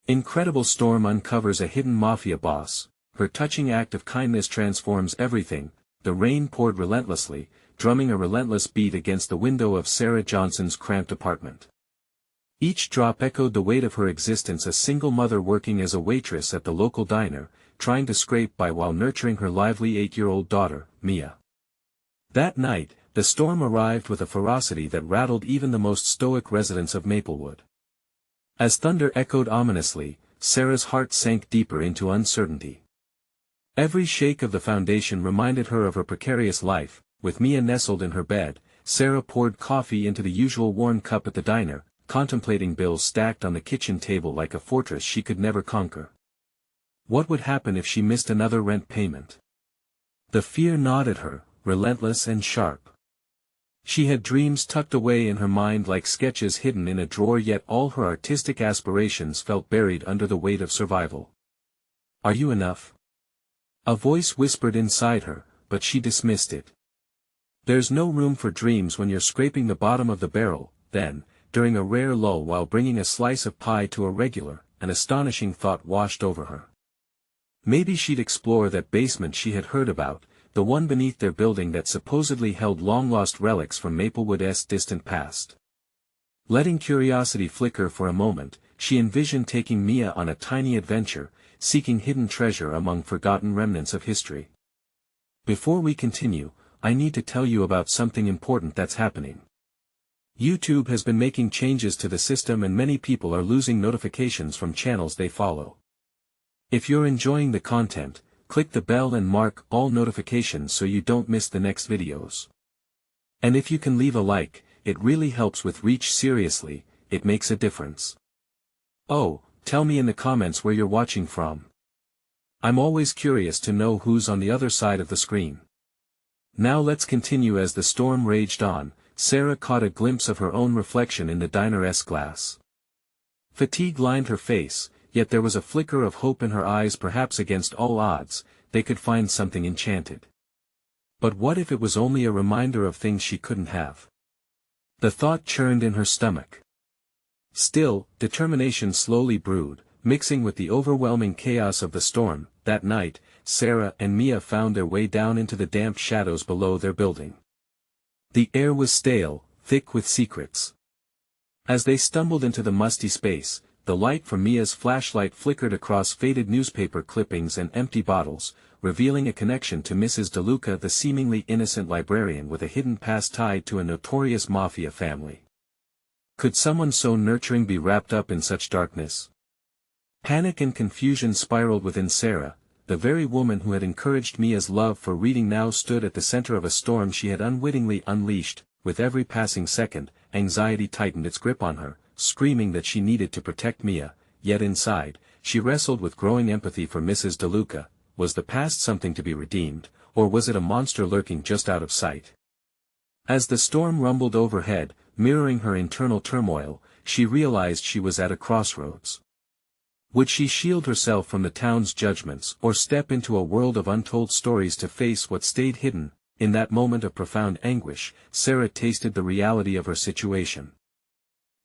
Incredible storm uncovers a hidden mafia boss. Her touching act of kindness transforms everything. The rain poured relentlessly, drumming a relentless beat against the window of Sarah Johnson's cramped apartment. Each drop echoed the weight of her existence, a single mother working as a waitress at the local diner, trying to scrape by while nurturing her lively 8-year-old daughter, Mia. That night, the storm arrived with a ferocity that rattled even the most stoic residents of Maplewood. As thunder echoed ominously, Sarah's heart sank deeper into uncertainty. Every shake of the foundation reminded her of her precarious life. With Mia nestled in her bed, Sarah poured coffee into the usual worn cup at the diner, contemplating bills stacked on the kitchen table like a fortress she could never conquer. What would happen if she missed another rent payment? The fear gnawed at her, relentless and sharp. She had dreams tucked away in her mind like sketches hidden in a drawer, yet all her artistic aspirations felt buried under the weight of survival. "Are you enough?" A voice whispered inside her, but she dismissed it. "There's no room for dreams when you're scraping the bottom of the barrel." Then, during a rare lull while bringing a slice of pie to a regular, an astonishing thought washed over her. Maybe she'd explore that basement she had heard about, the one beneath their building that supposedly held long-lost relics from Maplewood's distant past. Letting curiosity flicker for a moment, she envisioned taking Mia on a tiny adventure, seeking hidden treasure among forgotten remnants of history. Before we continue, I need to tell you about something important that's happening. YouTube has been making changes to the system and many people are losing notifications from channels they follow. If you're enjoying the content, click the bell and mark all notifications so you don't miss the next videos. And if you can leave a like, it really helps with reach. Seriously, it makes a difference. Oh, tell me in the comments where you're watching from. I'm always curious to know who's on the other side of the screen. Now let's continue. As the storm raged on, Sarah caught a glimpse of her own reflection in the diner's glass. Fatigue lined her face, yet there was a flicker of hope in her eyes. Perhaps against all odds, they could find something enchanted. But what if it was only a reminder of things she couldn't have? The thought churned in her stomach. Still, determination slowly brewed, mixing with the overwhelming chaos of the storm. That night, Sarah and Mia found their way down into the damp shadows below their building. The air was stale, thick with secrets. As they stumbled into the musty space, the light from Mia's flashlight flickered across faded newspaper clippings and empty bottles, revealing a connection to Mrs. DeLuca, the seemingly innocent librarian with a hidden past tied to a notorious mafia family. Could someone so nurturing be wrapped up in such darkness? Panic and confusion spiraled within Sarah. The very woman who had encouraged Mia's love for reading now stood at the center of a storm she had unwittingly unleashed. With every passing second, anxiety tightened its grip on her, screaming that she needed to protect Mia, yet inside, she wrestled with growing empathy for Mrs. DeLuca. Was the past something to be redeemed, or was it a monster lurking just out of sight? As the storm rumbled overhead, mirroring her internal turmoil, she realized she was at a crossroads. Would she shield herself from the town's judgments or step into a world of untold stories to face what stayed hidden? In that moment of profound anguish, Sarah tasted the reality of her situation.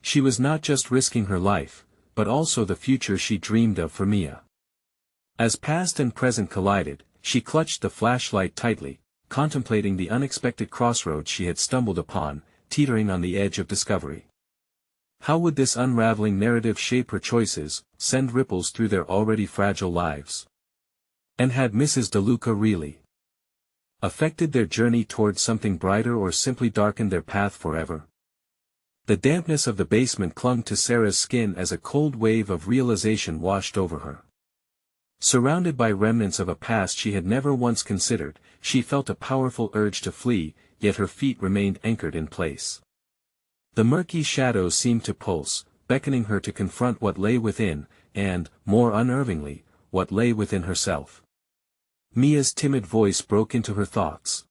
She was not just risking her life, but also the future she dreamed of for Mia. As past and present collided, she clutched the flashlight tightly, contemplating the unexpected crossroads she had stumbled upon, teetering on the edge of discovery. How would this unraveling narrative shape her choices, send ripples through their already fragile lives? And had Mrs. DeLuca really affected their journey towards something brighter or simply darkened their path forever? The dampness of the basement clung to Sarah's skin as a cold wave of realization washed over her. Surrounded by remnants of a past she had never once considered, she felt a powerful urge to flee, yet her feet remained anchored in place. The murky shadows seemed to pulse, beckoning her to confront what lay within, and, more unnervingly, what lay within herself. Mia's timid voice broke into her thoughts.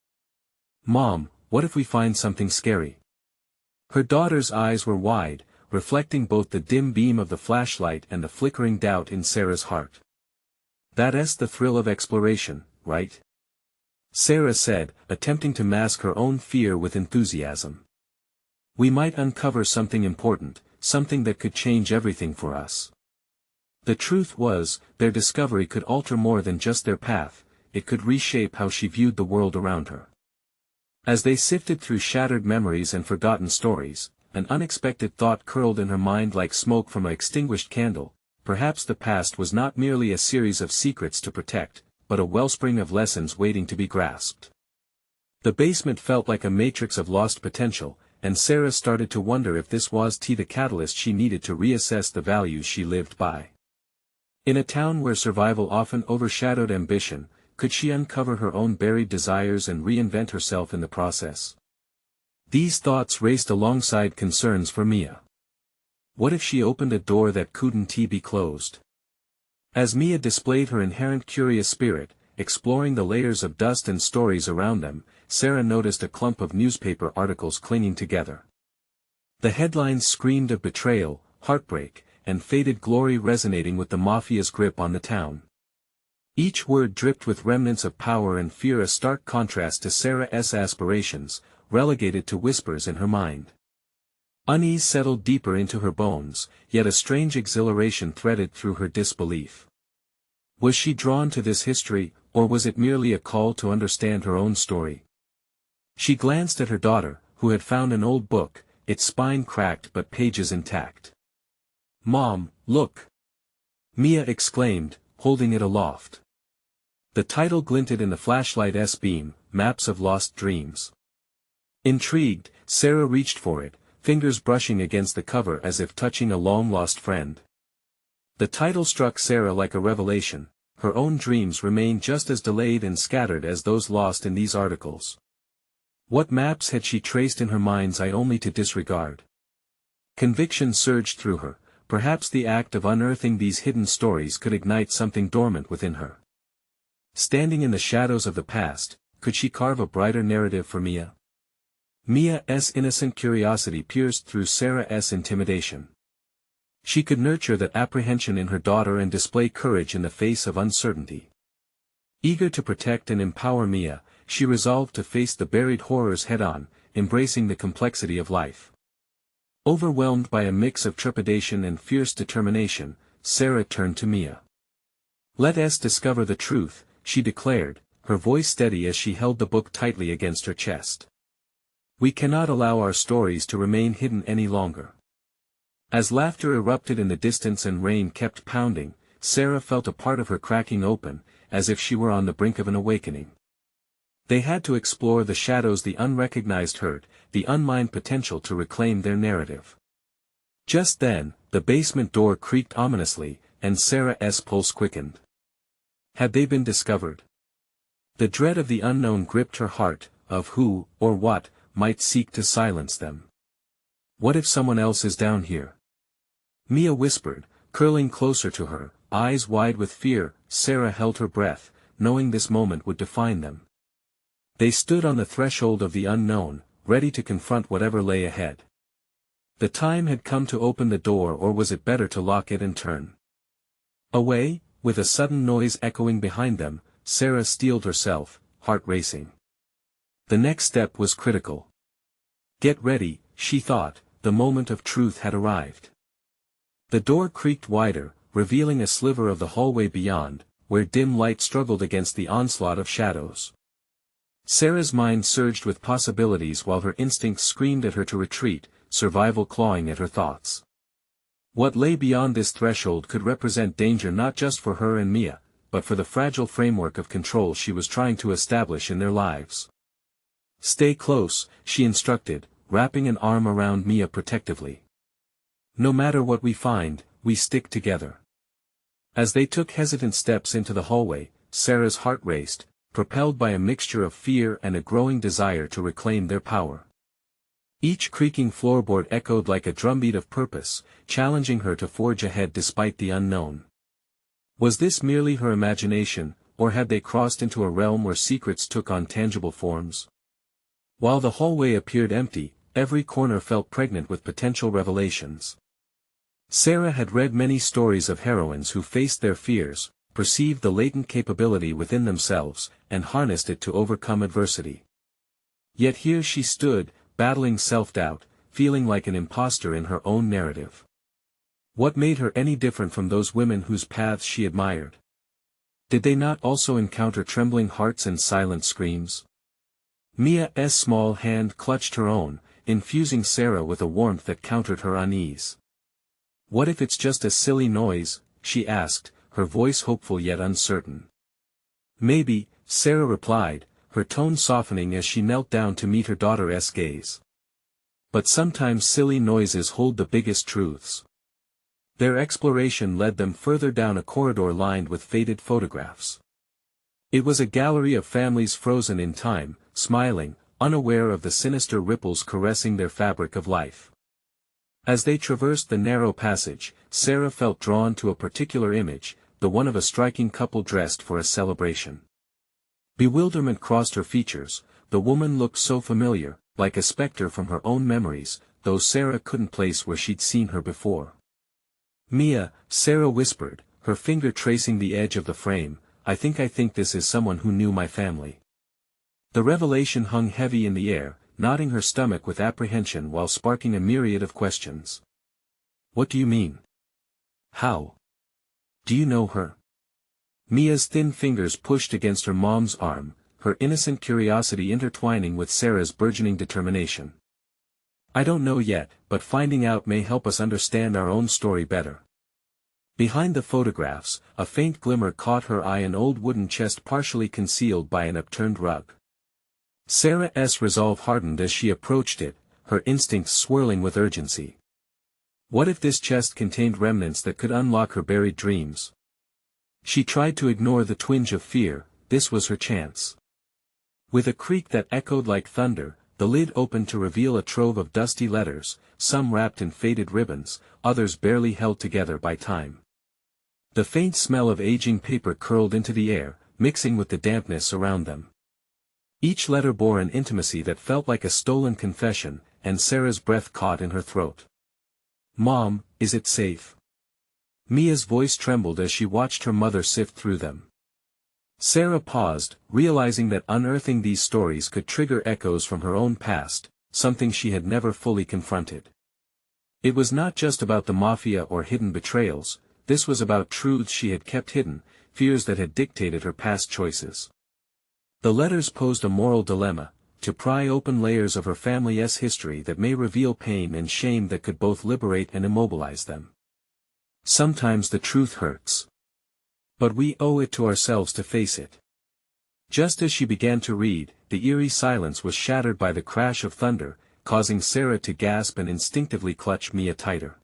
"Mom, what if we find something scary?" Her daughter's eyes were wide, reflecting both the dim beam of the flashlight and the flickering doubt in Sarah's heart. "That's the thrill of exploration, right?" Sarah said, attempting to mask her own fear with enthusiasm. "We might uncover something important, something that could change everything for us." The truth was, their discovery could alter more than just their path, it could reshape how she viewed the world around her. As they sifted through shattered memories and forgotten stories, an unexpected thought curled in her mind like smoke from an extinguished candle. Perhaps the past was not merely a series of secrets to protect, but a wellspring of lessons waiting to be grasped. The basement felt like a matrix of lost potential, and Sarah started to wonder if this was the catalyst she needed to reassess the values she lived by. In a town where survival often overshadowed ambition, could she uncover her own buried desires and reinvent herself in the process? These thoughts raced alongside concerns for Mia. What if she opened a door that couldn't be closed? As Mia displayed her inherent curious spirit, exploring the layers of dust and stories around them, Sarah noticed a clump of newspaper articles clinging together. The headlines screamed of betrayal, heartbreak, and faded glory, resonating with the Mafia's grip on the town. Each word dripped with remnants of power and fear, a stark contrast to Sarah's aspirations, relegated to whispers in her mind. Unease settled deeper into her bones, yet a strange exhilaration threaded through her disbelief. Was she drawn to this history, or was it merely a call to understand her own story? She glanced at her daughter, who had found an old book, its spine cracked but pages intact. "Mom, look!" Mia exclaimed, holding it aloft. The title glinted in the flashlight's beam, Maps of Lost Dreams. Intrigued, Sarah reached for it, fingers brushing against the cover as if touching a long-lost friend. The title struck Sarah like a revelation. Her own dreams remained just as delayed and scattered as those lost in these articles. What maps had she traced in her mind's eye only to disregard? Conviction surged through her. Perhaps the act of unearthing these hidden stories could ignite something dormant within her. Standing in the shadows of the past, could she carve a brighter narrative for Mia? Mia's innocent curiosity pierced through Sarah's intimidation. She could nurture that apprehension in her daughter and display courage in the face of uncertainty. Eager to protect and empower Mia, she resolved to face the buried horrors head-on, embracing the complexity of life. Overwhelmed by a mix of trepidation and fierce determination, Sarah turned to Mia. "Let us discover the truth," she declared, her voice steady as she held the book tightly against her chest. "We cannot allow our stories to remain hidden any longer." As laughter erupted in the distance and rain kept pounding, Sarah felt a part of her cracking open, as if she were on the brink of an awakening. They had to explore the shadows, the unrecognized hurt, the unmined potential to reclaim their narrative. Just then, the basement door creaked ominously, and Sarah's pulse quickened. Had they been discovered? The dread of the unknown gripped her heart, of who, or what, might seek to silence them. What if someone else is down here? Mia whispered, curling closer to her, eyes wide with fear. Sarah held her breath, knowing this moment would define them. They stood on the threshold of the unknown, ready to confront whatever lay ahead. The time had come to open the door, or was it better to lock it and turn away? With a sudden noise echoing behind them, Sarah steeled herself, heart racing. The next step was critical. Get ready, she thought, the moment of truth had arrived. The door creaked wider, revealing a sliver of the hallway beyond, where dim light struggled against the onslaught of shadows. Sarah's mind surged with possibilities while her instincts screamed at her to retreat, survival clawing at her thoughts. What lay beyond this threshold could represent danger not just for her and Mia, but for the fragile framework of control she was trying to establish in their lives. "Stay close," she instructed, wrapping an arm around Mia protectively. "No matter what we find, we stick together." As they took hesitant steps into the hallway, Sarah's heart raced, propelled by a mixture of fear and a growing desire to reclaim their power. Each creaking floorboard echoed like a drumbeat of purpose, challenging her to forge ahead despite the unknown. Was this merely her imagination, or had they crossed into a realm where secrets took on tangible forms? While the hallway appeared empty, every corner felt pregnant with potential revelations. Sarah had read many stories of heroines who faced their fears, perceived the latent capability within themselves, and harnessed it to overcome adversity. Yet here she stood, battling self-doubt, feeling like an imposter in her own narrative. What made her any different from those women whose paths she admired? Did they not also encounter trembling hearts and silent screams? Mia's small hand clutched her own, infusing Sarah with a warmth that countered her unease. "What if it's just a silly noise?" she asked, her voice hopeful yet uncertain. "Maybe," Sarah replied, her tone softening as she knelt down to meet her daughter's gaze. "But sometimes silly noises hold the biggest truths." Their exploration led them further down a corridor lined with faded photographs. It was a gallery of families frozen in time, smiling, unaware of the sinister ripples caressing their fabric of life. As they traversed the narrow passage, Sarah felt drawn to a particular image, the one of a striking couple dressed for a celebration. Bewilderment crossed her features. The woman looked so familiar, like a specter from her own memories, though Sarah couldn't place where she'd seen her before. "Mia," Sarah whispered, her finger tracing the edge of the frame, I think this is someone who knew my family." The revelation hung heavy in the air, knotting her stomach with apprehension while sparking a myriad of questions. "What do you mean? How? Do you know her?" Mia's thin fingers pushed against her mom's arm, her innocent curiosity intertwining with Sarah's burgeoning determination. "I don't know yet, but finding out may help us understand our own story better." Behind the photographs, a faint glimmer caught her eye, an old wooden chest partially concealed by an upturned rug. Sarah's resolve hardened as she approached it, her instincts swirling with urgency. What if this chest contained remnants that could unlock her buried dreams? She tried to ignore the twinge of fear. This was her chance. With a creak that echoed like thunder, the lid opened to reveal a trove of dusty letters, some wrapped in faded ribbons, others barely held together by time. The faint smell of aging paper curled into the air, mixing with the dampness around them. Each letter bore an intimacy that felt like a stolen confession, and Sarah's breath caught in her throat. "Mom, is it safe?" Mia's voice trembled as she watched her mother sift through them. Sarah paused, realizing that unearthing these stories could trigger echoes from her own past, something she had never fully confronted. It was not just about the mafia or hidden betrayals, this was about truths she had kept hidden, fears that had dictated her past choices. The letters posed a moral dilemma, to pry open layers of her family's history that may reveal pain and shame that could both liberate and immobilize them. Sometimes the truth hurts. But we owe it to ourselves to face it. Just as she began to read, the eerie silence was shattered by the crash of thunder, causing Sarah to gasp and instinctively clutch Mia tighter.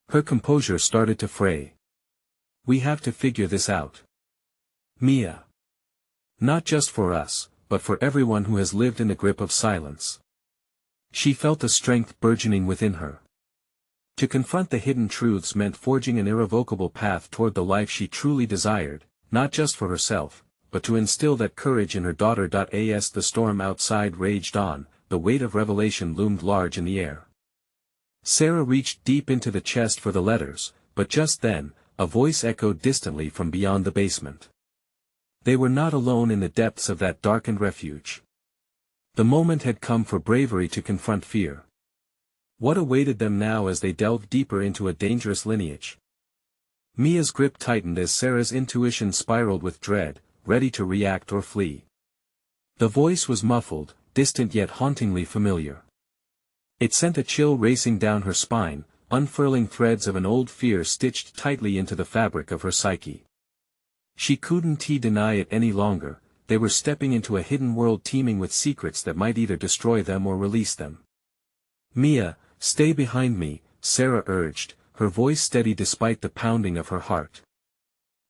Her composure started to fray. "We have to figure this out, Mia. Not just for us, but for everyone who has lived in the grip of silence." She felt the strength burgeoning within her. To confront the hidden truths meant forging an irrevocable path toward the life she truly desired, not just for herself, but to instill that courage in her daughter. As the storm outside raged on, the weight of revelation loomed large in the air. Sarah reached deep into the chest for the letters, but just then, a voice echoed distantly from beyond the basement. They were not alone in the depths of that darkened refuge. The moment had come for bravery to confront fear. What awaited them now as they delved deeper into a dangerous lineage? Mia's grip tightened as Sarah's intuition spiraled with dread, ready to react or flee. The voice was muffled, distant yet hauntingly familiar. It sent a chill racing down her spine, unfurling threads of an old fear stitched tightly into the fabric of her psyche. She couldn't deny it any longer. They were stepping into a hidden world teeming with secrets that might either destroy them or release them. "Mia, stay behind me," Sarah urged, her voice steady despite the pounding of her heart.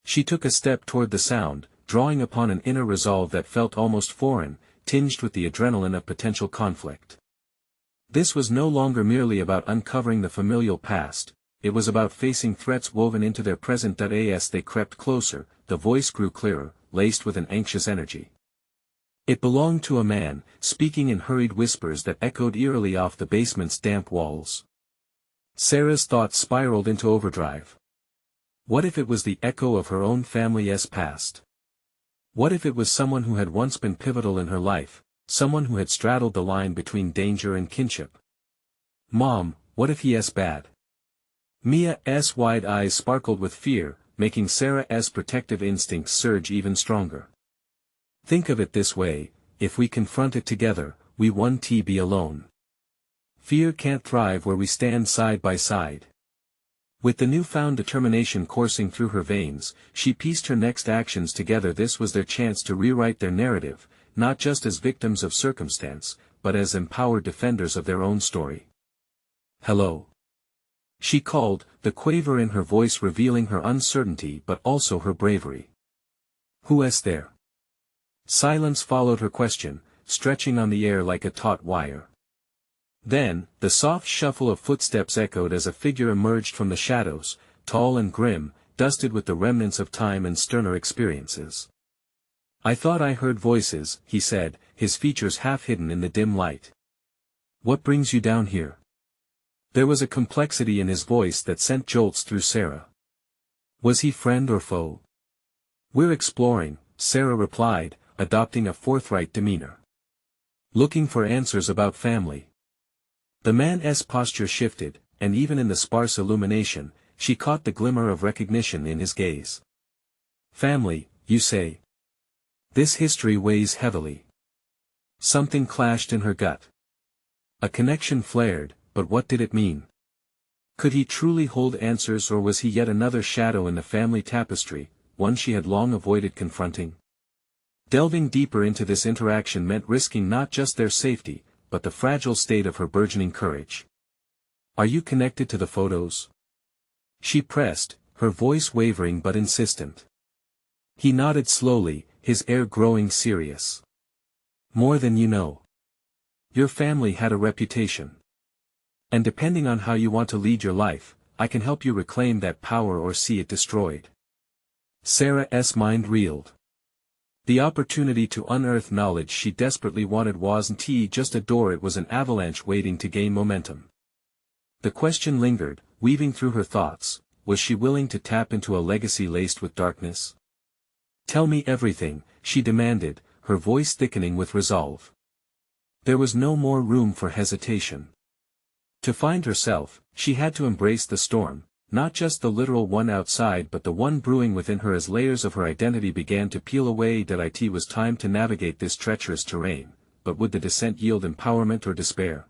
She took a step toward the sound, drawing upon an inner resolve that felt almost foreign, tinged with the adrenaline of potential conflict. This was no longer merely about uncovering the familial past, it was about facing threats woven into their present. As they crept closer, the voice grew clearer, laced with an anxious energy. It belonged to a man, speaking in hurried whispers that echoed eerily off the basement's damp walls. Sarah's thoughts spiraled into overdrive. What if it was the echo of her own family's past? What if it was someone who had once been pivotal in her life, someone who had straddled the line between danger and kinship? "Mom, what if he is bad?" Mia's wide eyes sparkled with fear, making Sarah's protective instincts surge even stronger. Think of it this way, if we confront it together, we won't be alone. Fear can't thrive where we stand side by side. With the newfound determination coursing through her veins, she pieced her next actions together. This was their chance to rewrite their narrative, not just as victims of circumstance, but as empowered defenders of their own story. "Hello," she called, the quaver in her voice revealing her uncertainty but also her bravery. "Who is there?" Silence followed her question, stretching on the air like a taut wire. Then, the soft shuffle of footsteps echoed as a figure emerged from the shadows, tall and grim, dusted with the remnants of time and sterner experiences. "I thought I heard voices," he said, his features half hidden in the dim light. "What brings you down here?" There was a complexity in his voice that sent jolts through Sarah. Was he friend or foe? "We're exploring," Sarah replied, adopting a forthright demeanor. "Looking for answers about family." The man's posture shifted, and even in the sparse illumination, she caught the glimmer of recognition in his gaze. "Family, you say?" This history weighs heavily. Something clashed in her gut. A connection flared, but what did it mean? Could he truly hold answers, or was he yet another shadow in the family tapestry, one she had long avoided confronting? Delving deeper into this interaction meant risking not just their safety, but the fragile state of her burgeoning courage. "Are you connected to the photos?" she pressed, her voice wavering but insistent. He nodded slowly, his air growing serious. "More than you know. Your family had a reputation. And depending on how you want to lead your life, I can help you reclaim that power or see it destroyed." Sarah's mind reeled. The opportunity to unearth knowledge she desperately wanted wasn't just a door, it was an avalanche waiting to gain momentum. The question lingered, weaving through her thoughts: was she willing to tap into a legacy laced with darkness? "Tell me everything," she demanded, her voice thickening with resolve. There was no more room for hesitation. To find herself, she had to embrace the storm, not just the literal one outside but the one brewing within her as layers of her identity began to peel away. It was time to navigate this treacherous terrain, but would the descent yield empowerment or despair?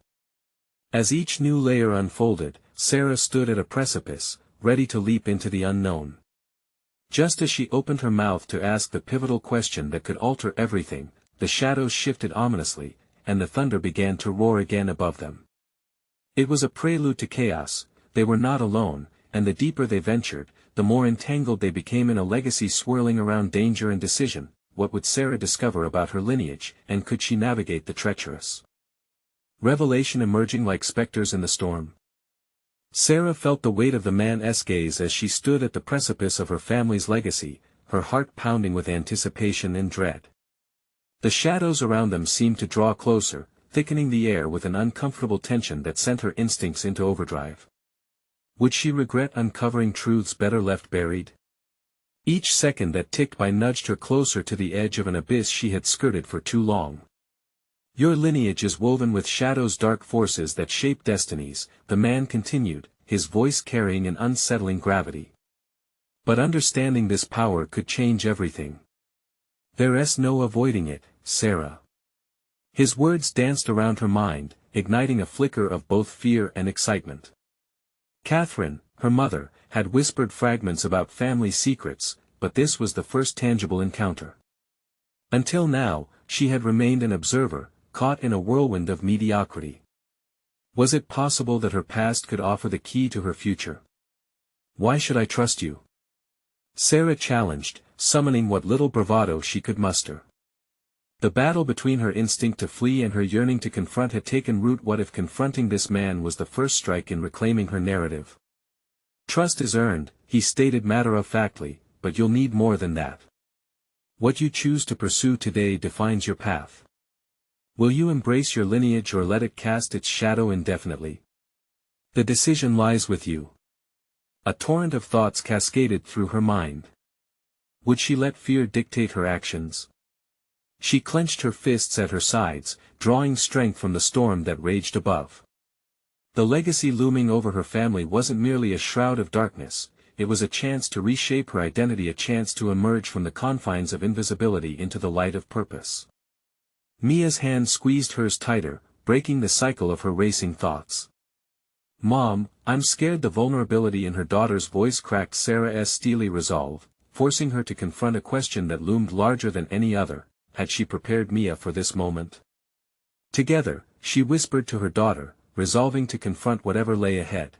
As each new layer unfolded, Sarah stood at a precipice, ready to leap into the unknown. Just as she opened her mouth to ask the pivotal question that could alter everything, the shadows shifted ominously, and the thunder began to roar again above them. It was a prelude to chaos. They were not alone, and the deeper they ventured, the more entangled they became in a legacy swirling around danger and decision. What would Sarah discover about her lineage, and could she navigate the treacherous revelation emerging like specters in the storm? Sarah felt the weight of the man's gaze as she stood at the precipice of her family's legacy, her heart pounding with anticipation and dread. The shadows around them seemed to draw closer, thickening the air with an uncomfortable tension that sent her instincts into overdrive. Would she regret uncovering truths better left buried? Each second that ticked by nudged her closer to the edge of an abyss she had skirted for too long. "Your lineage is woven with shadows, dark forces that shape destinies," the man continued, his voice carrying an unsettling gravity. "But understanding this power could change everything. There's no avoiding it, Sarah." His words danced around her mind, igniting a flicker of both fear and excitement. Catherine, her mother, had whispered fragments about family secrets, but this was the first tangible encounter. Until now, she had remained an observer, caught in a whirlwind of mediocrity. Was it possible that her past could offer the key to her future? "Why should I trust you?" Sarah challenged, summoning what little bravado she could muster. The battle between her instinct to flee and her yearning to confront had taken root. What if confronting this man was the first strike in reclaiming her narrative? "Trust is earned," he stated matter-of-factly, "but you'll need more than that. What you choose to pursue today defines your path. Will you embrace your lineage or let it cast its shadow indefinitely? The decision lies with you." A torrent of thoughts cascaded through her mind. Would she let fear dictate her actions? She clenched her fists at her sides, drawing strength from the storm that raged above. The legacy looming over her family wasn't merely a shroud of darkness, it was a chance to reshape her identity, a chance to emerge from the confines of invisibility into the light of purpose. Mia's hand squeezed hers tighter, breaking the cycle of her racing thoughts. "Mom, I'm scared." The vulnerability in her daughter's voice cracked Sarah's steely resolve, forcing her to confront a question that loomed larger than any other. Had she prepared Mia for this moment? Together, she whispered to her daughter, resolving to confront whatever lay ahead.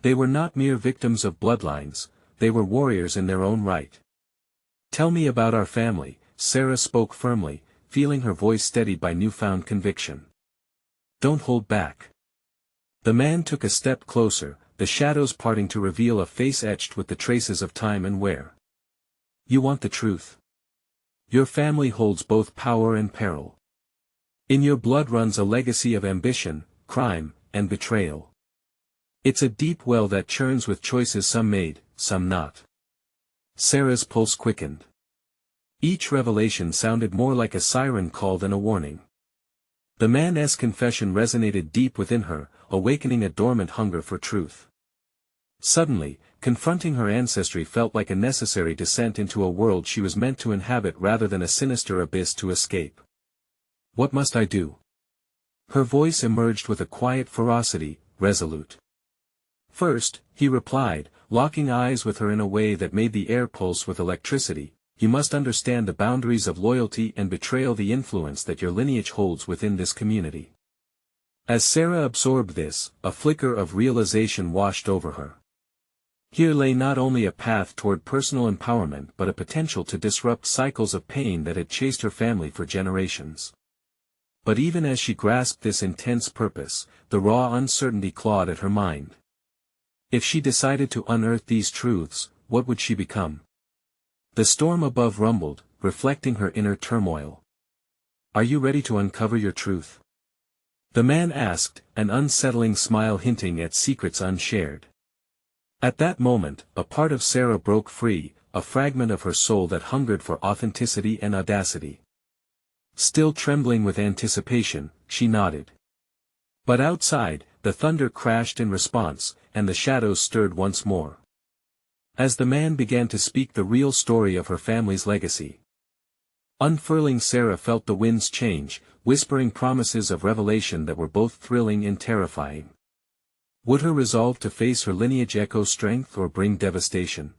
They were not mere victims of bloodlines, they were warriors in their own right. "Tell me about our family," Sarah spoke firmly, feeling her voice steadied by newfound conviction. "Don't hold back." The man took a step closer, the shadows parting to reveal a face etched with the traces of time and wear. "You want the truth? Your family holds both power and peril. In your blood runs a legacy of ambition, crime, and betrayal. It's a deep well that churns with choices some made, some not." Sarah's pulse quickened. Each revelation sounded more like a siren call than a warning. The man's confession resonated deep within her, awakening a dormant hunger for truth. Suddenly, confronting her ancestry felt like a necessary descent into a world she was meant to inhabit rather than a sinister abyss to escape. "What must I do?" Her voice emerged with a quiet ferocity, resolute. "First," he replied, locking eyes with her in a way that made the air pulse with electricity, "you must understand the boundaries of loyalty and betrayal, the influence that your lineage holds within this community." As Sarah absorbed this, a flicker of realization washed over her. Here lay not only a path toward personal empowerment but a potential to disrupt cycles of pain that had chased her family for generations. But even as she grasped this intense purpose, the raw uncertainty clawed at her mind. If she decided to unearth these truths, what would she become? The storm above rumbled, reflecting her inner turmoil. "Are you ready to uncover your truth?" the man asked, an unsettling smile hinting at secrets unshared. At that moment, a part of Sarah broke free, a fragment of her soul that hungered for authenticity and audacity. Still trembling with anticipation, she nodded. But outside, the thunder crashed in response, and the shadows stirred once more. As the man began to speak the real story of her family's legacy. Unfurling, Sarah felt the winds change, whispering promises of revelation that were both thrilling and terrifying. Would her resolve to face her lineage echo strength or bring devastation?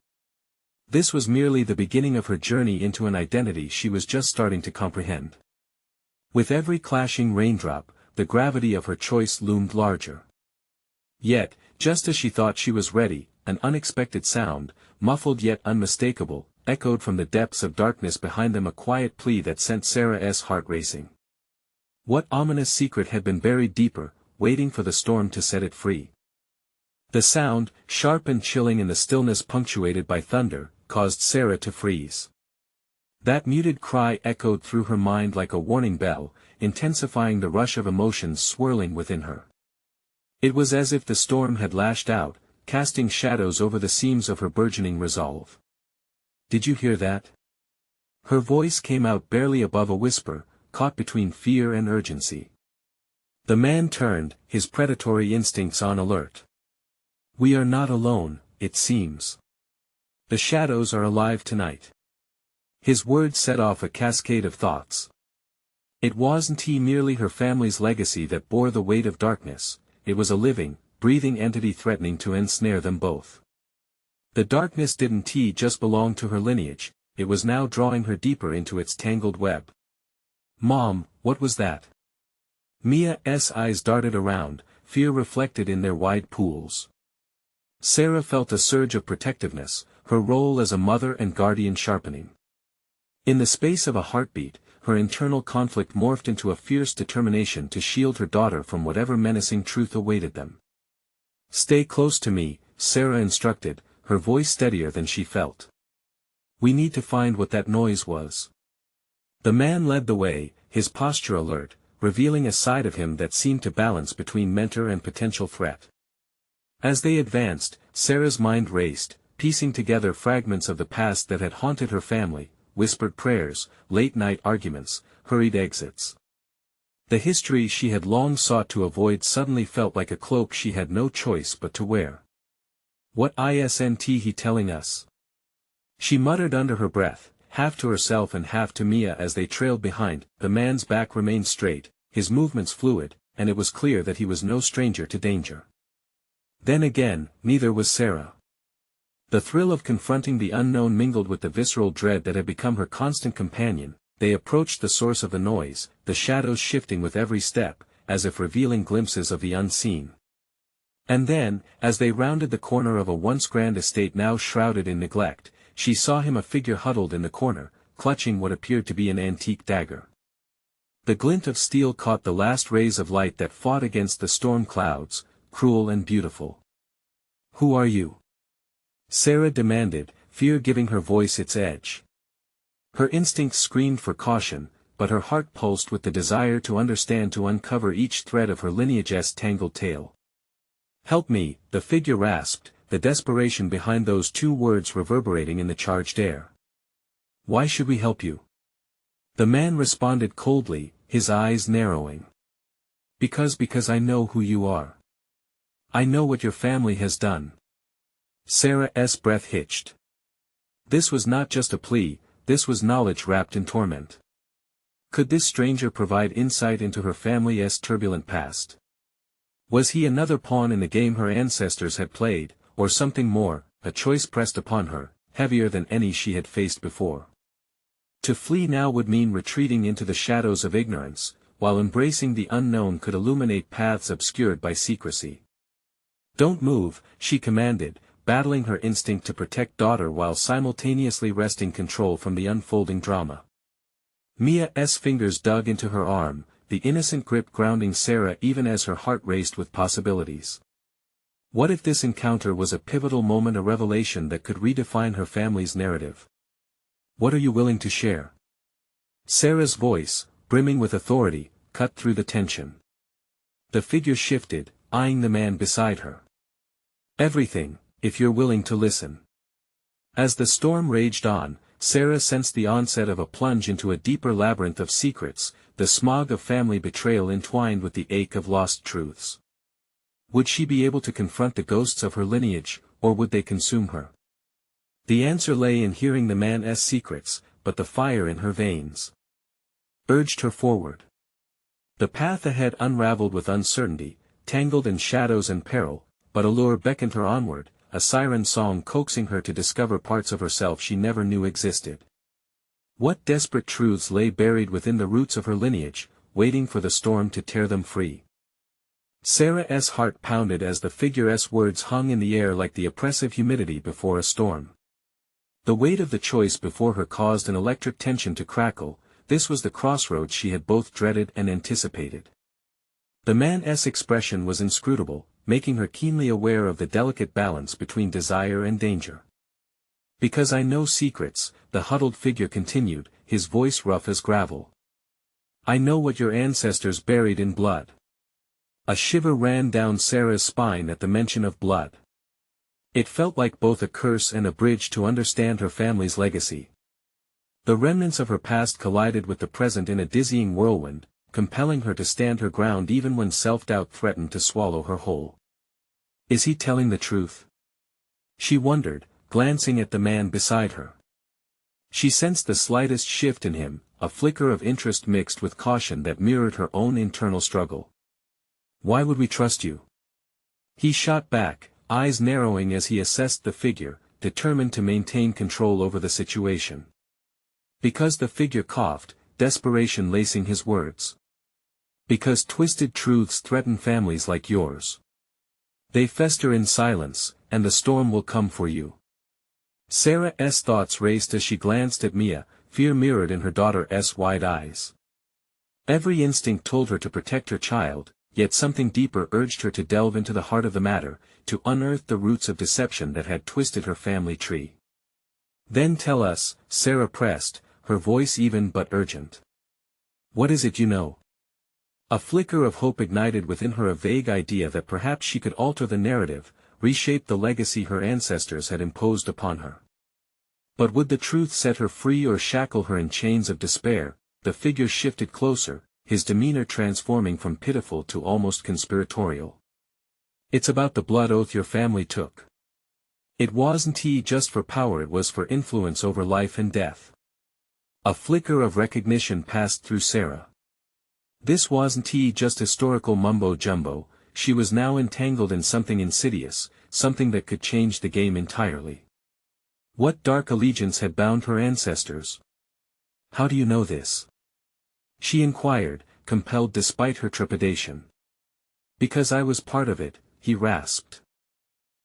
This was merely the beginning of her journey into an identity she was just starting to comprehend. With every clashing raindrop, the gravity of her choice loomed larger. Yet, just as she thought she was ready, an unexpected sound, muffled yet unmistakable, echoed from the depths of darkness behind them, a quiet plea that sent Sarah's heart racing. What ominous secret had been buried deeper, waiting for the storm to set it free? The sound, sharp and chilling in the stillness punctuated by thunder, caused Sarah to freeze. That muted cry echoed through her mind like a warning bell, intensifying the rush of emotions swirling within her. It was as if the storm had lashed out, casting shadows over the seams of her burgeoning resolve. "Did you hear that?" Her voice came out barely above a whisper, caught between fear and urgency. The man turned, his predatory instincts on alert. "We are not alone, it seems. The shadows are alive tonight." His words set off a cascade of thoughts. It wasn't merely her family's legacy that bore the weight of darkness, it was a living, breathing entity threatening to ensnare them both. The darkness didn't just belong to her lineage, it was now drawing her deeper into its tangled web. "Mom, what was that?" Mia's eyes darted around, fear reflected in their wide pools. Sarah felt a surge of protectiveness, her role as a mother and guardian sharpening. In the space of a heartbeat, her internal conflict morphed into a fierce determination to shield her daughter from whatever menacing truth awaited them. "Stay close to me," Sarah instructed, her voice steadier than she felt. "We need to find what that noise was." The man led the way, his posture alert, revealing a side of him that seemed to balance between mentor and potential threat. As they advanced, Sarah's mind raced, piecing together fragments of the past that had haunted her family, whispered prayers, late-night arguments, hurried exits. The history she had long sought to avoid suddenly felt like a cloak she had no choice but to wear. What isn't he telling us? She muttered under her breath, half to herself and half to Mia as they trailed behind. The man's back remained straight, his movements fluid, and it was clear that he was no stranger to danger. Then again, neither was Sarah. The thrill of confronting the unknown mingled with the visceral dread that had become her constant companion. They approached the source of the noise, the shadows shifting with every step, as if revealing glimpses of the unseen. And then, as they rounded the corner of a once grand estate now shrouded in neglect, she saw him, a figure huddled in the corner, clutching what appeared to be an antique dagger. The glint of steel caught the last rays of light that fought against the storm clouds, cruel and beautiful. "Who are you?" Sarah demanded, fear giving her voice its edge. Her instincts screamed for caution, but her heart pulsed with the desire to understand, to uncover each thread of her lineage's tangled tale. "Help me," the figure rasped, the desperation behind those two words reverberating in the charged air. "Why should we help you?" The man responded coldly, his eyes narrowing. Because I know who you are. I know what your family has done." Sarah's breath hitched. This was not just a plea, this was knowledge wrapped in torment. Could this stranger provide insight into her family's turbulent past? Was he another pawn in the game her ancestors had played, or something more? A choice pressed upon her, heavier than any she had faced before. To flee now would mean retreating into the shadows of ignorance, while embracing the unknown could illuminate paths obscured by secrecy. "Don't move," she commanded, battling her instinct to protect daughter while simultaneously wresting control from the unfolding drama. Mia's fingers dug into her arm, the innocent grip grounding Sarah even as her heart raced with possibilities. What if this encounter was a pivotal moment, a revelation that could redefine her family's narrative? "What are you willing to share?" Sarah's voice, brimming with authority, cut through the tension. The figure shifted, eyeing the man beside her. "Everything, if you're willing to listen." As the storm raged on, Sarah sensed the onset of a plunge into a deeper labyrinth of secrets, the smog of family betrayal entwined with the ache of lost truths. Would she be able to confront the ghosts of her lineage, or would they consume her? The answer lay in hearing the man's secrets, but the fire in her veins urged her forward. The path ahead unraveled with uncertainty, tangled in shadows and peril, but a lure beckoned her onward, a siren song coaxing her to discover parts of herself she never knew existed. What desperate truths lay buried within the roots of her lineage, waiting for the storm to tear them free? Sarah's heart pounded as the figure's words hung in the air like the oppressive humidity before a storm. The weight of the choice before her caused an electric tension to crackle. This was the crossroads she had both dreaded and anticipated. The man's expression was inscrutable, making her keenly aware of the delicate balance between desire and danger. "Because I know secrets," the huddled figure continued, his voice rough as gravel. "I know what your ancestors buried in blood." A shiver ran down Sarah's spine at the mention of blood. It felt like both a curse and a bridge to understand her family's legacy. The remnants of her past collided with the present in a dizzying whirlwind, compelling her to stand her ground even when self-doubt threatened to swallow her whole. Is he telling the truth? She wondered, glancing at the man beside her. She sensed the slightest shift in him, a flicker of interest mixed with caution that mirrored her own internal struggle. "Why would we trust you?" He shot back, eyes narrowing as he assessed the figure, determined to maintain control over the situation. "Because," the figure coughed, desperation lacing his words. "Because twisted truths threaten families like yours. They fester in silence, and the storm will come for you." Sarah's thoughts raced as she glanced at Mia, fear mirrored in her daughter's wide eyes. Every instinct told her to protect her child, yet something deeper urged her to delve into the heart of the matter, to unearth the roots of deception that had twisted her family tree. "Then tell us," Sarah pressed, her voice even but urgent. "What is it you know?" A flicker of hope ignited within her, a vague idea that perhaps she could alter the narrative, reshape the legacy her ancestors had imposed upon her. But would the truth set her free or shackle her in chains of despair? The figure shifted closer, his demeanor transforming from pitiful to almost conspiratorial. "It's about the blood oath your family took. It wasn't just for power, it was for influence over life and death." A flicker of recognition passed through Sarah. This wasn't just historical mumbo-jumbo, she was now entangled in something insidious, something that could change the game entirely. What dark allegiance had bound her ancestors? "How do you know this?" she inquired, compelled despite her trepidation. "Because I was part of it," he rasped.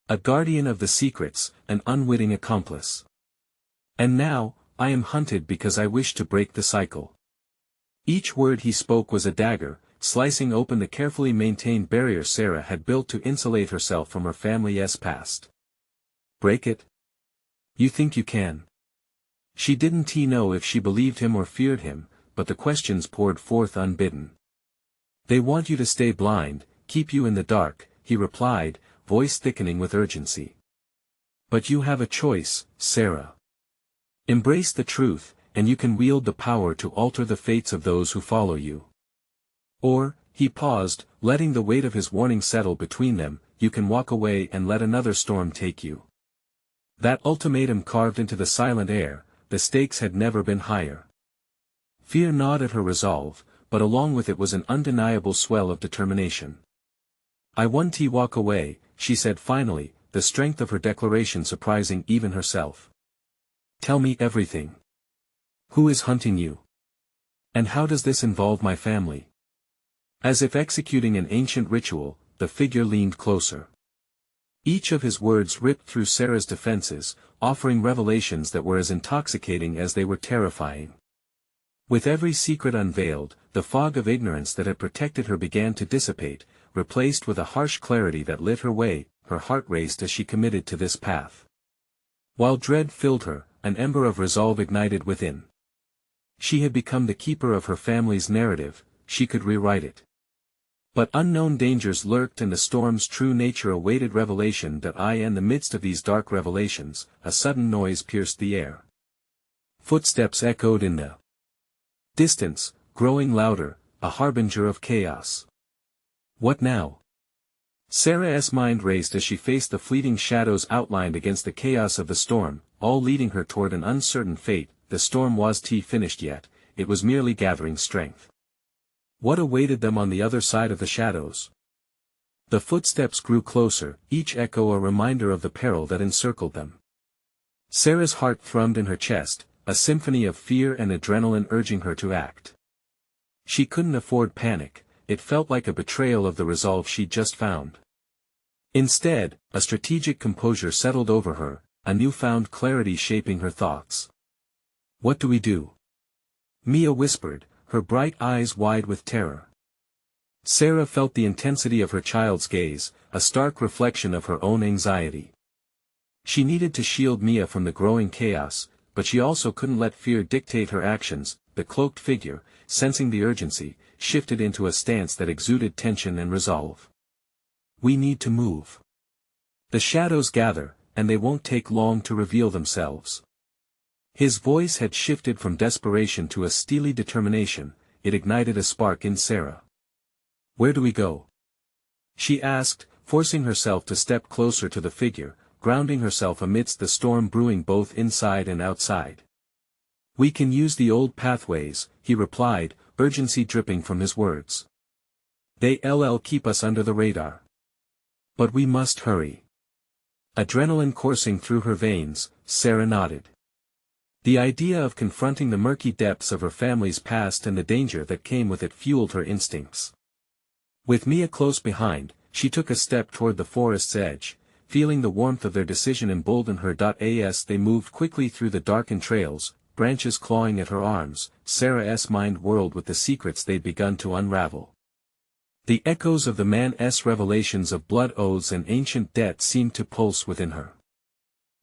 "A guardian of the secrets, an unwitting accomplice. And now, I am hunted because I wish to break the cycle." Each word he spoke was a dagger, slicing open the carefully maintained barrier Sarah had built to insulate herself from her family's past. "Break it? You think you can?" She didn't know if she believed him or feared him, but the questions poured forth unbidden. "They want you to stay blind, keep you in the dark," he replied, voice thickening with urgency. "But you have a choice, Sarah. Embrace the truth, and you can wield the power to alter the fates of those who follow you. Or," he paused, letting the weight of his warning settle between them, "you can walk away and let another storm take you." That ultimatum carved into the silent air, the stakes had never been higher. Fear gnawed at her resolve, but along with it was an undeniable swell of determination. "I want to walk away," she said finally, the strength of her declaration surprising even herself. "Tell me everything. Who is hunting you? And how does this involve my family?" As if executing an ancient ritual, the figure leaned closer. Each of his words ripped through Sarah's defenses, offering revelations that were as intoxicating as they were terrifying. With every secret unveiled, the fog of ignorance that had protected her began to dissipate, replaced with a harsh clarity that lit her way. Her heart raced as she committed to this path. While dread filled her, an ember of resolve ignited within. She had become the keeper of her family's narrative, she could rewrite it. But unknown dangers lurked and the storm's true nature awaited revelation. In the midst of these dark revelations, a sudden noise pierced the air. Footsteps echoed in the distance, growing louder, a harbinger of chaos. What now? Sarah's mind raced as she faced the fleeting shadows outlined against the chaos of the storm, all leading her toward an uncertain fate. The storm wasn't finished yet, it was merely gathering strength. What awaited them on the other side of the shadows? The footsteps grew closer, each echo a reminder of the peril that encircled them. Sarah's heart thrummed in her chest, a symphony of fear and adrenaline urging her to act. She couldn't afford panic, it felt like a betrayal of the resolve she'd just found. Instead, a strategic composure settled over her, a newfound clarity shaping her thoughts. "What do we do?" Mia whispered, her bright eyes wide with terror. Sarah felt the intensity of her child's gaze, a stark reflection of her own anxiety. She needed to shield Mia from the growing chaos, but she also couldn't let fear dictate her actions. The cloaked figure, sensing the urgency, shifted into a stance that exuded tension and resolve. "We need to move. The shadows gather, and they won't take long to reveal themselves." His voice had shifted from desperation to a steely determination, it ignited a spark in Sarah. "Where do we go?" she asked, forcing herself to step closer to the figure, grounding herself amidst the storm brewing both inside and outside. "We can use the old pathways," he replied, urgency dripping from his words. "They'll keep us under the radar. But we must hurry." Adrenaline coursing through her veins, Sarah nodded. The idea of confronting the murky depths of her family's past and the danger that came with it fueled her instincts. With Mia close behind, she took a step toward the forest's edge, feeling the warmth of their decision embolden her. As they moved quickly through the darkened trails, branches clawing at her arms, Sarah's mind whirled with the secrets they'd begun to unravel. The echoes of the man's revelations of blood oaths and ancient debt seemed to pulse within her.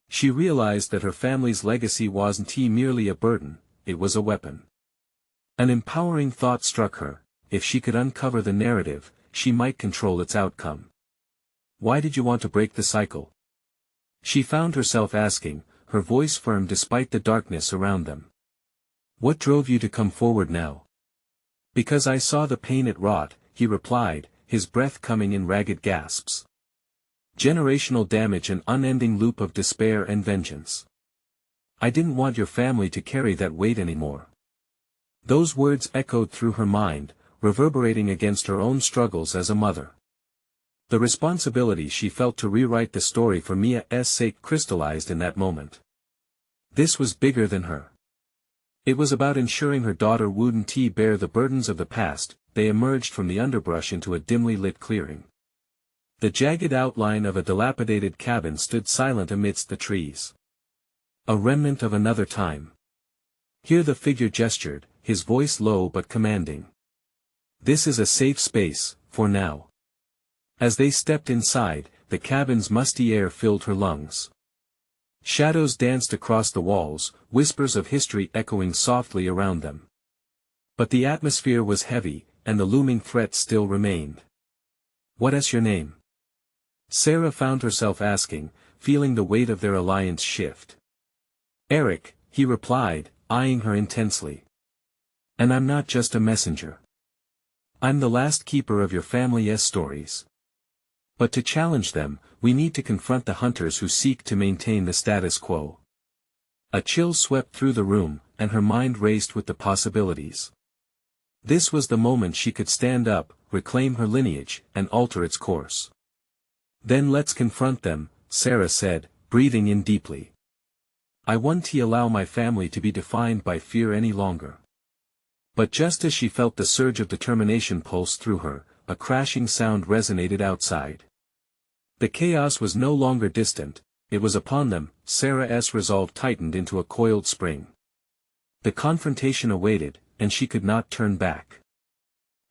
She realized that her family's legacy wasn't merely a burden, it was a weapon. An empowering thought struck her: if she could uncover the narrative, she might control its outcome. "Why did you want to break the cycle?" she found herself asking, her voice firm despite the darkness around them. "What drove you to come forward now?" Because I saw the pain it wrought, he replied, his breath coming in ragged gasps. Generational damage, an unending loop of despair and vengeance. I didn't want your family to carry that weight anymore. Those words echoed through her mind, reverberating against her own struggles as a mother. The responsibility she felt to rewrite the story for Mia's sake crystallized in that moment. This was bigger than her. It was about ensuring her daughter wouldn't bear the burdens of the past. They emerged from the underbrush into a dimly lit clearing. The jagged outline of a dilapidated cabin stood silent amidst the trees. A remnant of another time. Here the figure gestured, his voice low but commanding. This is a safe space, for now. As they stepped inside, the cabin's musty air filled her lungs. Shadows danced across the walls, whispers of history echoing softly around them. But the atmosphere was heavy, and the looming threat still remained. What is your name? Sarah found herself asking, feeling the weight of their alliance shift. Eric, he replied, eyeing her intensely. And I'm not just a messenger. I'm the last keeper of your family's stories. But to challenge them, we need to confront the hunters who seek to maintain the status quo. A chill swept through the room, and her mind raced with the possibilities. This was the moment she could stand up, reclaim her lineage, and alter its course. Then let's confront them, Sarah said, breathing in deeply. I won't allow my family to be defined by fear any longer. But just as she felt the surge of determination pulse through her, a crashing sound resonated outside. The chaos was no longer distant, it was upon them. Sarah's resolve tightened into a coiled spring. The confrontation awaited, and she could not turn back.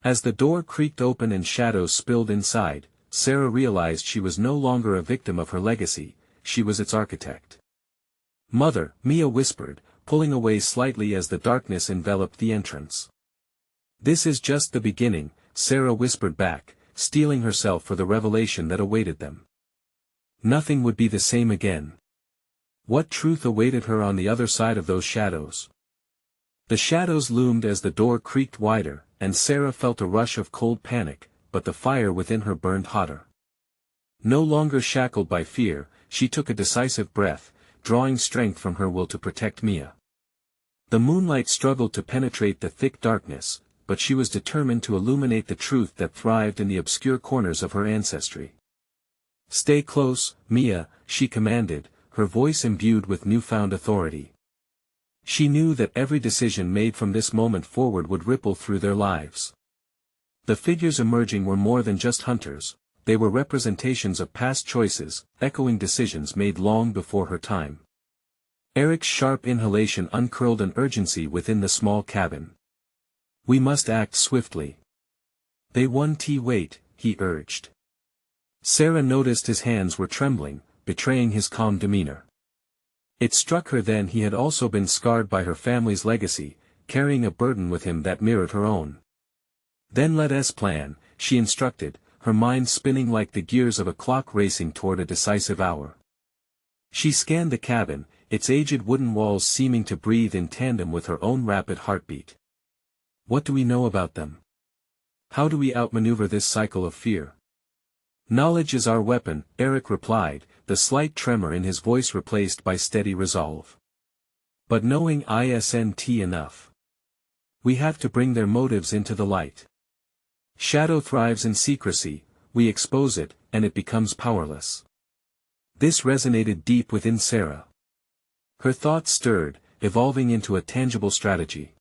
As the door creaked open and shadows spilled inside, Sarah realized she was no longer a victim of her legacy, she was its architect. Mother, Mia whispered, pulling away slightly as the darkness enveloped the entrance. This is just the beginning, Sarah whispered back, steeling herself for the revelation that awaited them. Nothing would be the same again. What truth awaited her on the other side of those shadows? The shadows loomed as the door creaked wider, and Sarah felt a rush of cold panic, but the fire within her burned hotter. No longer shackled by fear, she took a decisive breath, drawing strength from her will to protect Mia. The moonlight struggled to penetrate the thick darkness, but she was determined to illuminate the truth that thrived in the obscure corners of her ancestry. Stay close, Mia, she commanded, her voice imbued with newfound authority. She knew that every decision made from this moment forward would ripple through their lives. The figures emerging were more than just hunters, they were representations of past choices, echoing decisions made long before her time. Eric's sharp inhalation uncurled an urgency within the small cabin. We must act swiftly. They won't wait, he urged. Sarah noticed his hands were trembling, betraying his calm demeanor. It struck her then he had also been scarred by her family's legacy, carrying a burden with him that mirrored her own. Then let us plan, she instructed, her mind spinning like the gears of a clock racing toward a decisive hour. She scanned the cabin, its aged wooden walls seeming to breathe in tandem with her own rapid heartbeat. What do we know about them? How do we outmaneuver this cycle of fear? Knowledge is our weapon, Eric replied, the slight tremor in his voice replaced by steady resolve. But knowing isn't enough. We have to bring their motives into the light. Shadow thrives in secrecy, we expose it, and it becomes powerless. This resonated deep within Sarah. Her thoughts stirred, evolving into a tangible strategy.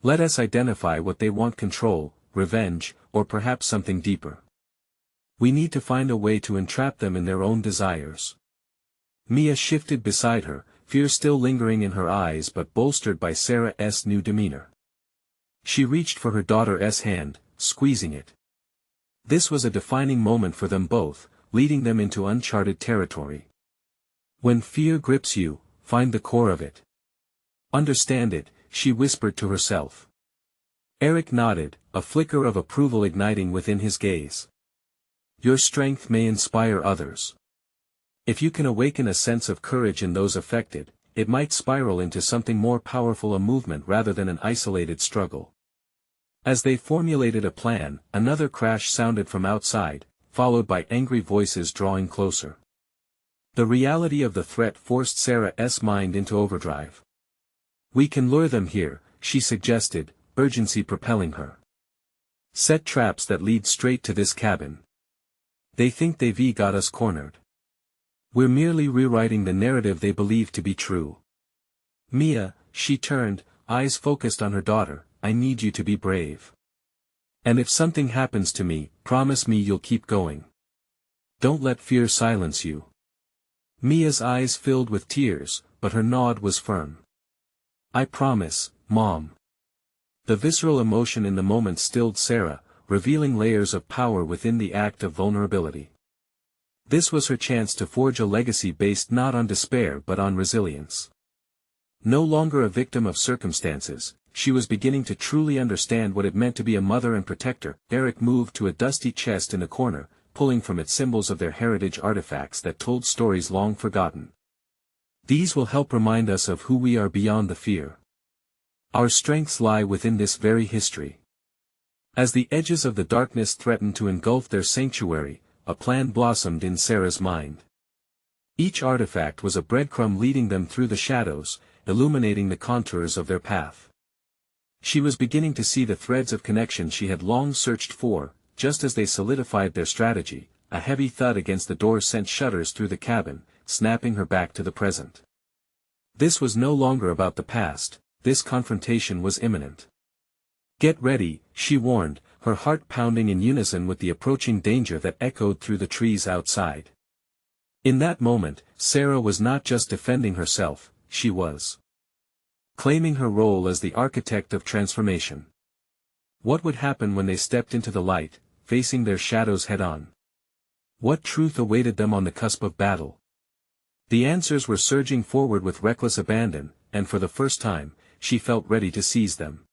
Let us identify what they want: control, revenge, or perhaps something deeper. We need to find a way to entrap them in their own desires. Mia shifted beside her, fear still lingering in her eyes but bolstered by Sarah's new demeanor. She reached for her daughter's hand, squeezing it. This was a defining moment for them both, leading them into uncharted territory. When fear grips you, find the core of it. Understand it, she whispered to herself. Eric nodded, a flicker of approval igniting within his gaze. Your strength may inspire others. If you can awaken a sense of courage in those affected, it might spiral into something more powerful, a movement rather than an isolated struggle. As they formulated a plan, another crash sounded from outside, followed by angry voices drawing closer. The reality of the threat forced Sarah's mind into overdrive. "We can lure them here," she suggested, urgency propelling her. "Set traps that lead straight to this cabin. They think they've got us cornered. We're merely rewriting the narrative they believe to be true. Mia," she turned, eyes focused on her daughter, "I need you to be brave. And if something happens to me, promise me you'll keep going. Don't let fear silence you." Mia's eyes filled with tears, but her nod was firm. "I promise, Mom." The visceral emotion in the moment stilled Sarah, revealing layers of power within the act of vulnerability. This was her chance to forge a legacy based not on despair but on resilience. No longer a victim of circumstances, she was beginning to truly understand what it meant to be a mother and protector. Eric moved to a dusty chest in the corner, pulling from it symbols of their heritage, artifacts that told stories long forgotten. "These will help remind us of who we are beyond the fear. Our strengths lie within this very history." As the edges of the darkness threatened to engulf their sanctuary, a plan blossomed in Sarah's mind. Each artifact was a breadcrumb leading them through the shadows, illuminating the contours of their path. She was beginning to see the threads of connection she had long searched for. Just as they solidified their strategy, a heavy thud against the door sent shudders through the cabin, snapping her back to the present. This was no longer about the past, this confrontation was imminent. "Get ready," she warned, her heart pounding in unison with the approaching danger that echoed through the trees outside. In that moment, Sarah was not just defending herself, she was claiming her role as the architect of transformation. What would happen when they stepped into the light, facing their shadows head-on? What truth awaited them on the cusp of battle? The answers were surging forward with reckless abandon, and for the first time, she felt ready to seize them.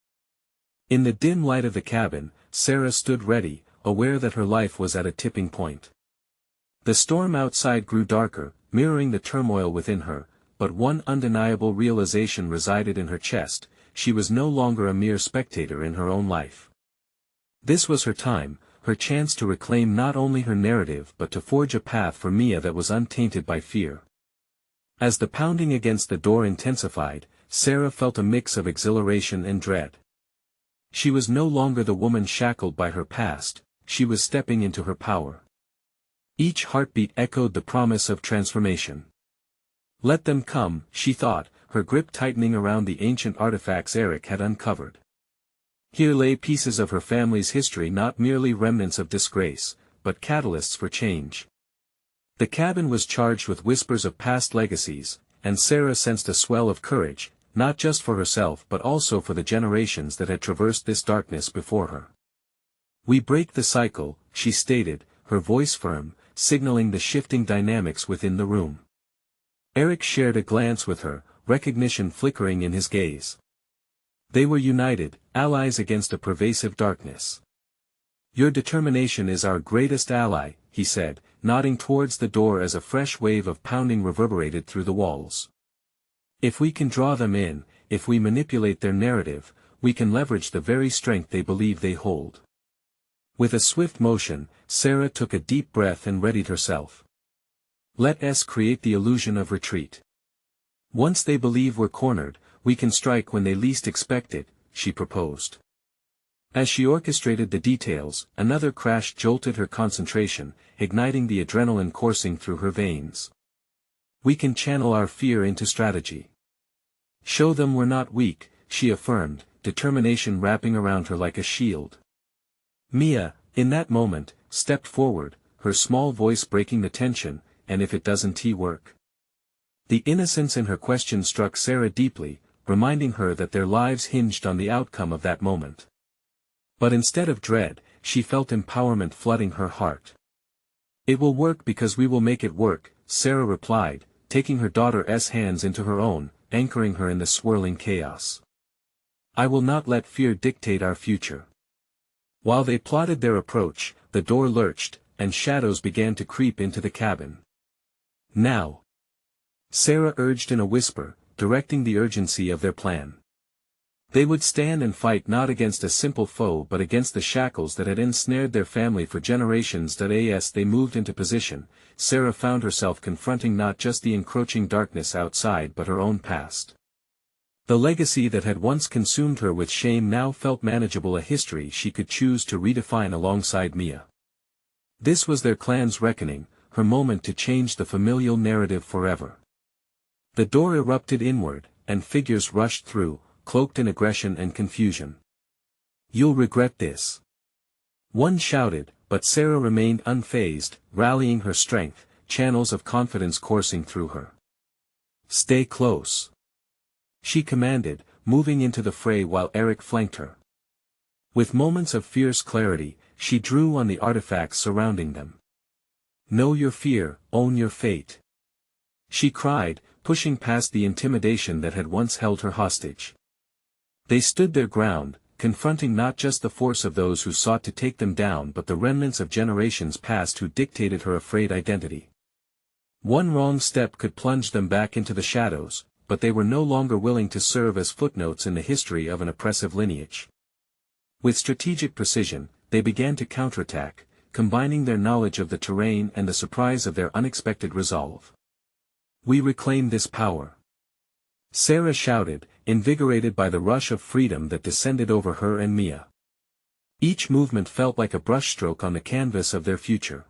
In the dim light of the cabin, Sarah stood ready, aware that her life was at a tipping point. The storm outside grew darker, mirroring the turmoil within her, but one undeniable realization resided in her chest: she was no longer a mere spectator in her own life. This was her time, her chance to reclaim not only her narrative but to forge a path for Mia that was untainted by fear. As the pounding against the door intensified, Sarah felt a mix of exhilaration and dread. She was no longer the woman shackled by her past, she was stepping into her power. Each heartbeat echoed the promise of transformation. Let them come, she thought, her grip tightening around the ancient artifacts Eric had uncovered. Here lay pieces of her family's history, not merely remnants of disgrace, but catalysts for change. The cabin was charged with whispers of past legacies, and Sarah sensed a swell of courage, not just for herself but also for the generations that had traversed this darkness before her. "We break the cycle," she stated, her voice firm, signaling the shifting dynamics within the room. Eric shared a glance with her, recognition flickering in his gaze. They were united, allies against a pervasive darkness. "Your determination is our greatest ally," he said, nodding towards the door as a fresh wave of pounding reverberated through the walls. "If we can draw them in, if we manipulate their narrative, we can leverage the very strength they believe they hold." With a swift motion, Sarah took a deep breath and readied herself. "Let us create the illusion of retreat. Once they believe we're cornered, we can strike when they least expect it," she proposed. As she orchestrated the details, another crash jolted her concentration, igniting the adrenaline coursing through her veins. "We can channel our fear into strategy. Show them we're not weak," she affirmed, determination wrapping around her like a shield. Mia, in that moment, stepped forward, her small voice breaking the tension. "And if it doesn't work?" The innocence in her question struck Sarah deeply, reminding her that their lives hinged on the outcome of that moment. But instead of dread, she felt empowerment flooding her heart. "It will work because we will make it work," Sarah replied, taking her daughter's hands into her own, anchoring her in the swirling chaos. "I will not let fear dictate our future." While they plotted their approach, the door lurched, and shadows began to creep into the cabin. "Now," Sarah urged in a whisper, directing the urgency of their plan. They would stand and fight not against a simple foe but against the shackles that had ensnared their family for generations. As they moved into position, Sarah found herself confronting not just the encroaching darkness outside but her own past. The legacy that had once consumed her with shame now felt manageable, a history she could choose to redefine alongside Mia. This was their clan's reckoning, her moment to change the familial narrative forever. The door erupted inward, and figures rushed through, cloaked in aggression and confusion. "You'll regret this," one shouted, but Sarah remained unfazed, rallying her strength, channels of confidence coursing through her. "Stay close," she commanded, moving into the fray while Eric flanked her. With moments of fierce clarity, she drew on the artifacts surrounding them. "Know your fear, own your fate," she cried, pushing past the intimidation that had once held her hostage. They stood their ground, confronting not just the force of those who sought to take them down but the remnants of generations past who dictated her afraid identity. One wrong step could plunge them back into the shadows, but they were no longer willing to serve as footnotes in the history of an oppressive lineage. With strategic precision, they began to counterattack, combining their knowledge of the terrain and the surprise of their unexpected resolve. "We reclaim this power," Sarah shouted, invigorated by the rush of freedom that descended over her and Mia. Each movement felt like a brushstroke on the canvas of their future,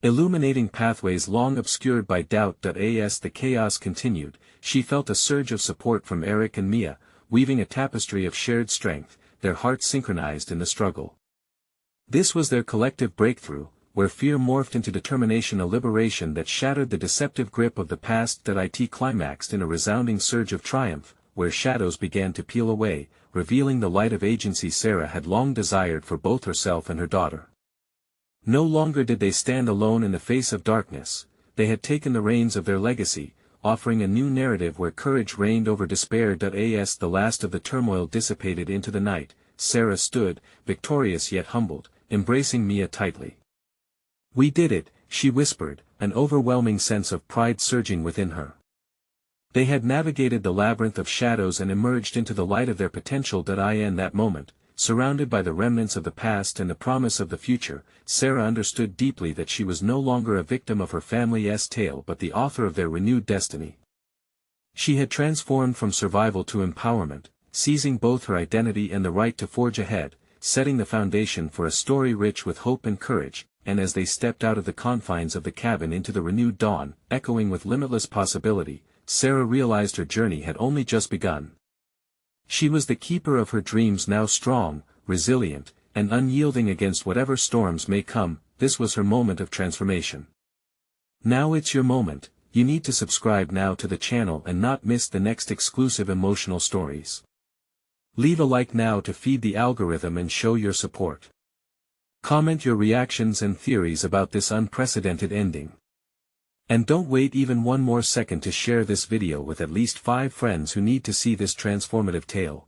illuminating pathways long obscured by doubt. As the chaos continued, she felt a surge of support from Eric and Mia, weaving a tapestry of shared strength, their hearts synchronized in the struggle. This was their collective breakthrough, where fear morphed into determination, a liberation that shattered the deceptive grip of the past. It climaxed in a resounding surge of triumph, where shadows began to peel away, revealing the light of agency Sarah had long desired for both herself and her daughter. No longer did they stand alone in the face of darkness, they had taken the reins of their legacy, offering a new narrative where courage reigned over despair. As the last of the turmoil dissipated into the night, Sarah stood, victorious yet humbled, embracing Mia tightly. "We did it," she whispered, an overwhelming sense of pride surging within her. They had navigated the labyrinth of shadows and emerged into the light of their potential. In that moment, surrounded by the remnants of the past and the promise of the future, Sarah understood deeply that she was no longer a victim of her family's tale but the author of their renewed destiny. She had transformed from survival to empowerment, seizing both her identity and the right to forge ahead, setting the foundation for a story rich with hope and courage. And as they stepped out of the confines of the cabin into the renewed dawn, echoing with limitless possibility, Sarah realized her journey had only just begun. She was the keeper of her dreams, now strong, resilient, and unyielding against whatever storms may come. This was her moment of transformation. Now it's your moment. You need to subscribe now to the channel and not miss the next exclusive emotional stories. Leave a like now to feed the algorithm and show your support. Comment your reactions and theories about this unprecedented ending. And don't wait even one more second to share this video with at least 5 friends who need to see this transformative tale.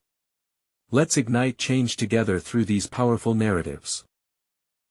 Let's ignite change together through these powerful narratives.